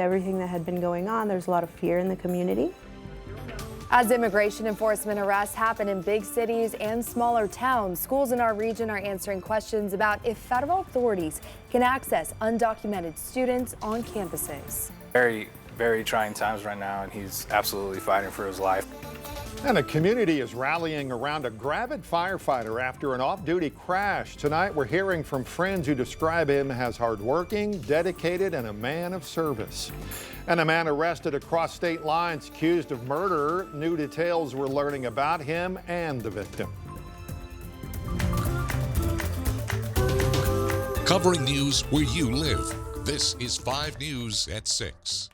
Everything that had been going on, there's a lot of fear in the community. As immigration enforcement arrests happen in big cities and smaller towns, schools in our region are answering questions about if federal authorities can access undocumented students on campuses. Very trying times right now, and he's absolutely fighting for his life. And a community is rallying around a gravid firefighter after an off-duty crash. Tonight, we're hearing from friends who describe him as hardworking, dedicated, and a man of service. And a man arrested across state lines accused of murder. New details we're learning about him and the victim. Covering news where you live. This is 5 News at 6.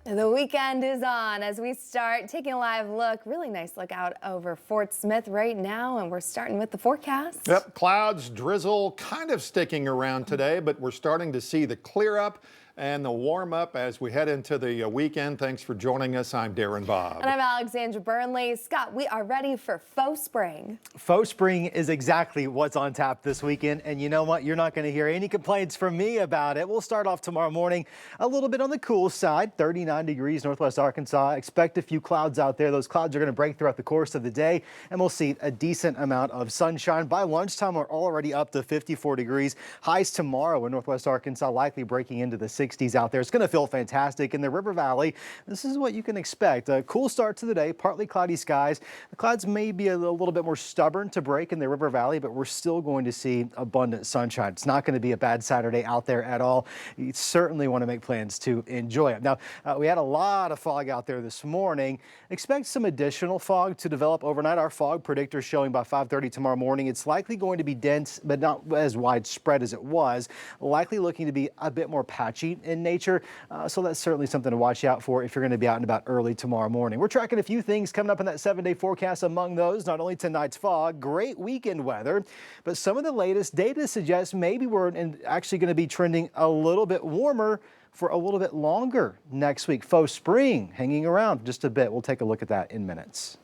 The weekend is on as we start taking a live look. Really nice look out over Fort Smith right now, and we're starting with the forecast. Yep, clouds, drizzle kind of sticking around today, but we're starting to see the clear up and the warm up as we head into the weekend. Thanks for joining us. I'm Darren Bob. And I'm Alexandra Burnley. Scott, we are ready for faux spring. Faux spring is exactly what's on tap this weekend. And you know what? You're not going to hear any complaints from me about it. We'll start off tomorrow morning a little bit on the cool side, 39 degrees Northwest Arkansas. Expect a few clouds out there. Those clouds are going to break throughout the course of the day, and we'll see a decent amount of sunshine. By lunchtime, we're already up to 54 degrees. Highs tomorrow in Northwest Arkansas likely breaking into the 60s out there. It's going to feel fantastic in the River Valley. This is what you can expect. A cool start to the day, partly cloudy skies. The clouds may be a little bit more stubborn to break in the River Valley, but we're still going to see abundant sunshine. It's not going to be a bad Saturday out there at all. You certainly want to make plans to enjoy it. Now, we had a lot of fog out there this morning. Expect some additional fog to develop overnight. Our fog predictor showing by 5:30 tomorrow morning. It's likely going to be dense, but not as widespread as it was. Likely looking to be a bit more patchy in nature. So that's certainly something to watch out for if you're going to be out and about early tomorrow morning. We're tracking a few things coming up in that 7-day forecast. Among those, not only tonight's fog, great weekend weather, but some of the latest data suggests maybe we're actually going to be trending a little bit warmer for a little bit longer next week. Faux spring hanging around just a bit. We'll take a look at that in minutes.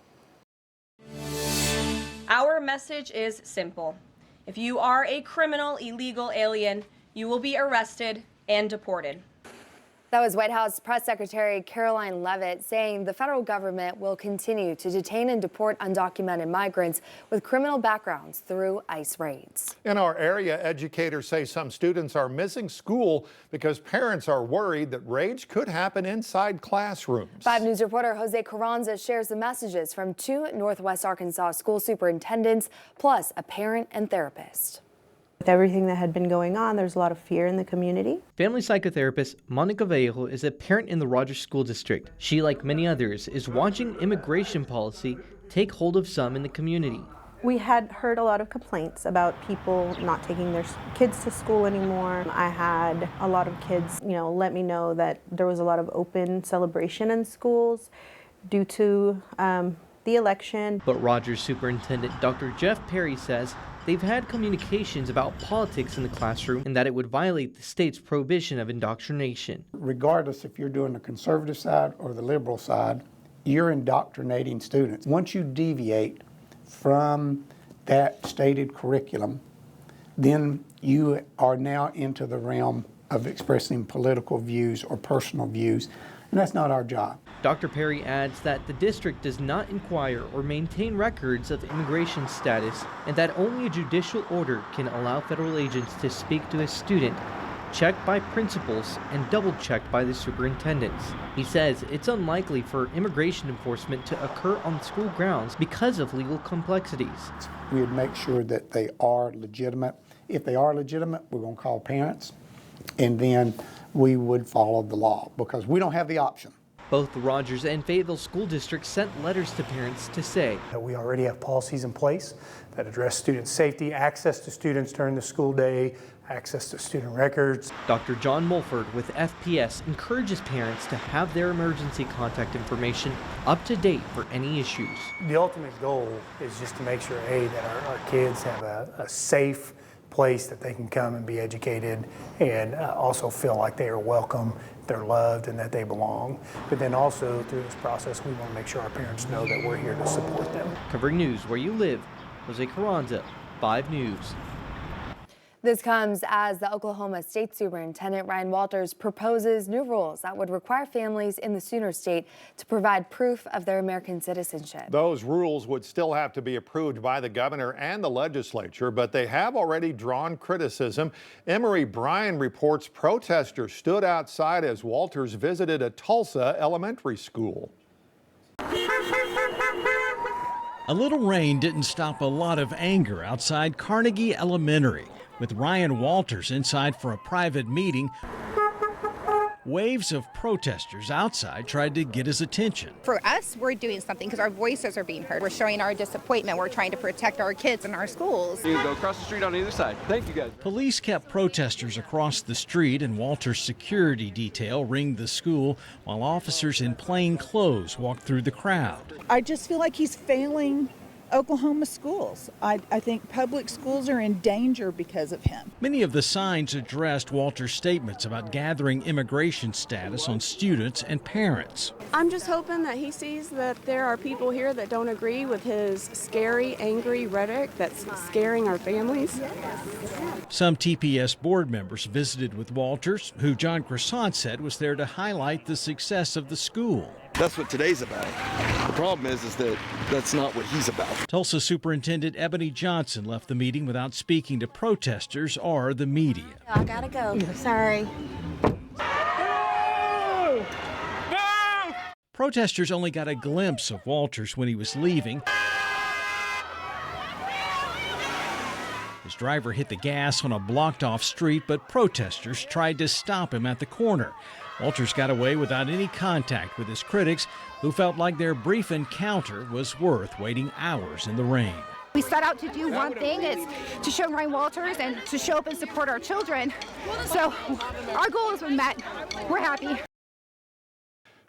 Our message is simple. If you are a criminal, illegal alien, you will be arrested and deported. That was White House Press Secretary Caroline Leavitt saying the federal government will continue to detain and deport undocumented migrants with criminal backgrounds through ICE raids. In our area, educators say some students are missing school because parents are worried that raids could happen inside classrooms. 5 News reporter Jose Carranza shares the messages from 2 Northwest Arkansas school superintendents, plus a parent and therapist. With everything that had been going on, there's a lot of fear in the community. Family psychotherapist Monica Vallejo is a parent in the Rogers School District. She, like many others, is watching immigration policy take hold of some in the community. We had heard a lot of complaints about people not taking their kids to school anymore. I had a lot of kids, let me know that there was a lot of open celebration in schools due to the election. But Rogers Superintendent Dr. Jeff Perry says they've had communications about politics in the classroom and that it would violate the state's prohibition of indoctrination. Regardless if you're doing the conservative side or the liberal side, you're indoctrinating students. Once you deviate from that stated curriculum, then you are now into the realm of expressing political views or personal views, and that's not our job. Dr. Perry adds that the district does not inquire or maintain records of immigration status and that only a judicial order can allow federal agents to speak to a student, checked by principals and double-checked by the superintendents. He says it's unlikely for immigration enforcement to occur on school grounds because of legal complexities. We would make sure that they are legitimate. If they are legitimate, we're going to call parents, and then we would follow the law because we don't have the option. Both the Rogers and Fayetteville school districts sent letters to parents to say that we already have policies in place that address student safety, access to students during the school day, access to student records. Dr. John Mulford with FPS encourages parents to have their emergency contact information up to date for any issues. The ultimate goal is just to make sure, that our kids have a safe place that they can come and be educated and also feel like they are welcome, they're loved, and that they belong. But then also through this process, we want to make sure our parents know that we're here to support them. Covering news where you live, Jose Carranza, 5 News. This comes as the Oklahoma State Superintendent Ryan Walters proposes new rules that would require families in the Sooner State to provide proof of their American citizenship. Those rules would still have to be approved by the governor and the legislature, but they have already drawn criticism. Emory Bryan reports protesters stood outside as Walters visited a Tulsa elementary school. A little rain didn't stop a lot of anger outside Carnegie Elementary. With Ryan Walters inside for a private meeting, waves of protesters outside tried to get his attention. For us, we're doing something because our voices are being heard. We're showing our disappointment. We're trying to protect our kids and our schools. You can go across the street on either side. Thank you, guys. Police kept protesters across the street, and Walters' security detail ringed the school while officers in plain clothes walked through the crowd. I just feel like he's failing Oklahoma schools. I think public schools are in danger because of him. Many of the signs addressed Walters' statements about gathering immigration status on students and parents. I'm just hoping that he sees that there are people here that don't agree with his scary, angry rhetoric that's scaring our families. Some TPS board members visited with Walters, who John Croissant said was there to highlight the success of the school. That's what today's about. The problem is that that's not what he's about. Tulsa Superintendent Ebony Johnson left the meeting without speaking to protesters or the media. I gotta go. Sorry. Protesters only got a glimpse of Walters when he was leaving. His driver hit the gas on a blocked-off street, but protesters tried to stop him at the corner. Walters got away without any contact with his critics, who felt like their brief encounter was worth waiting hours in the rain. We set out to do one thing, is to show Ryan Walters and to show up and support our children. So our goal has been met. We're happy.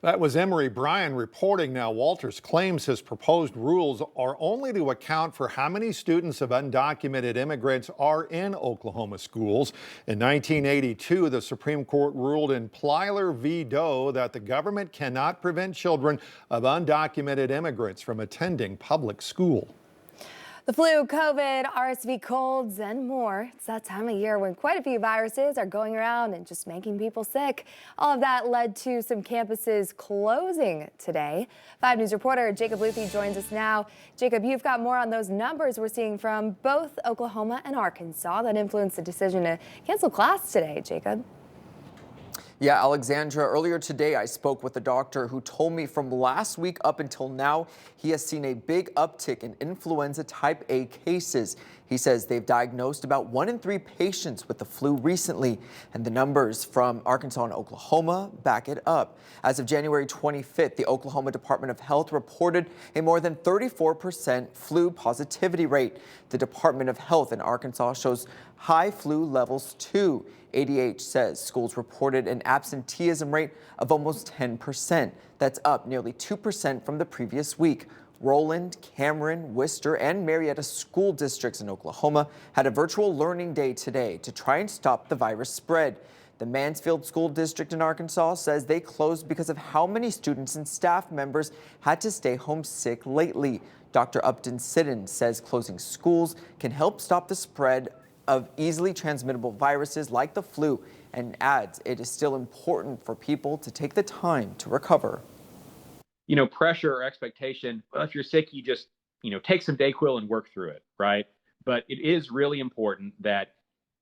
That was Emory Bryan reporting. Now, Walters claims his proposed rules are only to account for how many students of undocumented immigrants are in Oklahoma schools. In 1982, the Supreme Court ruled in Plyler v. Doe that the government cannot prevent children of undocumented immigrants from attending public school. The flu, COVID, RSV, colds, and more. It's that time of year when quite a few viruses are going around and just making people sick. All of that led to some campuses closing today. 5 News reporter Jacob Luthi joins us now. Jacob, you've got more on those numbers we're seeing from both Oklahoma and Arkansas that influenced the decision to cancel class today, Jacob. Yeah, Alexandra, earlier today I spoke with a doctor who told me from last week up until now, he has seen a big uptick in influenza type A cases. He says they've diagnosed about 1 in 3 patients with the flu recently, and the numbers from Arkansas and Oklahoma back it up. As of January 25th, the Oklahoma Department of Health reported a more than 34% flu positivity rate. The Department of Health in Arkansas shows high flu levels too. ADH says schools reported an absenteeism rate of almost 10%. That's up nearly 2% from the previous week. Roland, Cameron, Worcester, and Marietta school districts in Oklahoma had a virtual learning day today to try and stop the virus spread. The Mansfield School District in Arkansas says they closed because of how many students and staff members had to stay home sick lately. Dr. Upton Siddon says closing schools can help stop the spread of easily transmittable viruses like the flu, and adds it is still important for people to take the time to recover. You know, pressure or expectation, well, if you're sick, you just, take some Dayquil and work through it, right? But it is really important that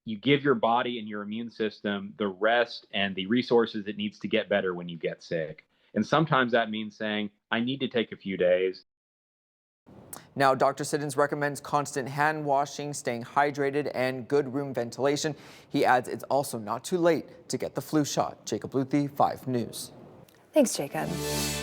you give your body and your immune system the rest and the resources it needs to get better when you get sick. And sometimes that means saying, I need to take a few days. Now, Dr. Siddons recommends constant hand washing, staying hydrated, and good room ventilation. He adds it's also not too late to get the flu shot. Jacob Luthi, 5 News. Thanks, Jacob.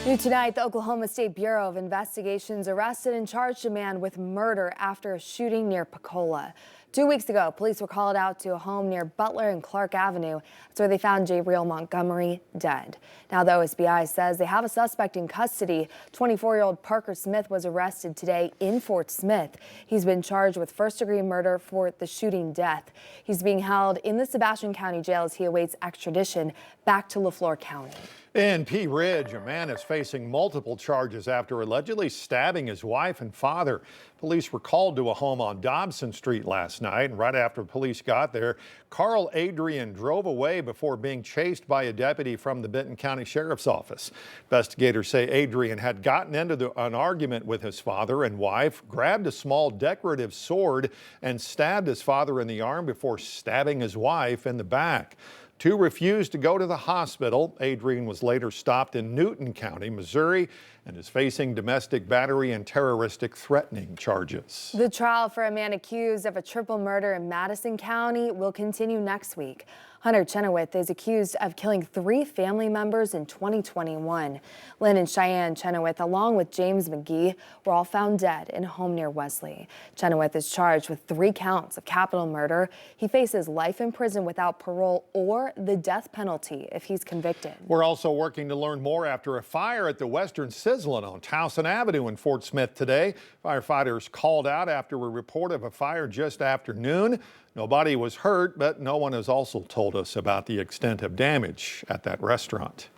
New tonight, the Oklahoma State Bureau of Investigations arrested and charged a man with murder after a shooting near Pensacola. 2 weeks ago, police were called out to a home near Butler and Clark Avenue. That's where they found Jabriel Montgomery dead. Now, the OSBI says they have a suspect in custody. 24-year-old Parker Smith was arrested today in Fort Smith. He's been charged with first-degree murder for the shooting death. He's being held in the Sebastian County Jail as he awaits extradition back to LaFleur County. In Pea Ridge, a man is facing multiple charges after allegedly stabbing his wife and father. Police were called to a home on Dobson Street last night, and right after police got there, Carl Adrian drove away before being chased by a deputy from the Benton County Sheriff's Office. Investigators say Adrian had gotten into an argument with his father and wife, grabbed a small decorative sword, and stabbed his father in the arm before stabbing his wife in the back. Two refused to go to the hospital. Adrian was later stopped in Newton County, Missouri, and is facing domestic battery and terroristic threatening charges. The trial for a man accused of a triple murder in Madison County will continue next week. Hunter Chenoweth is accused of killing 3 family members in 2021. Lynn and Cheyenne Chenoweth, along with James McGee, were all found dead in a home near Wesley. Chenoweth is charged with 3 counts of capital murder. He faces life in prison without parole or the death penalty if he's convicted. We're also working to learn more after a fire at the Western Sizzlin' on Towson Avenue in Fort Smith today. Firefighters called out after a report of a fire just after noon. Nobody was hurt, but no one has also told us about the extent of damage at that restaurant.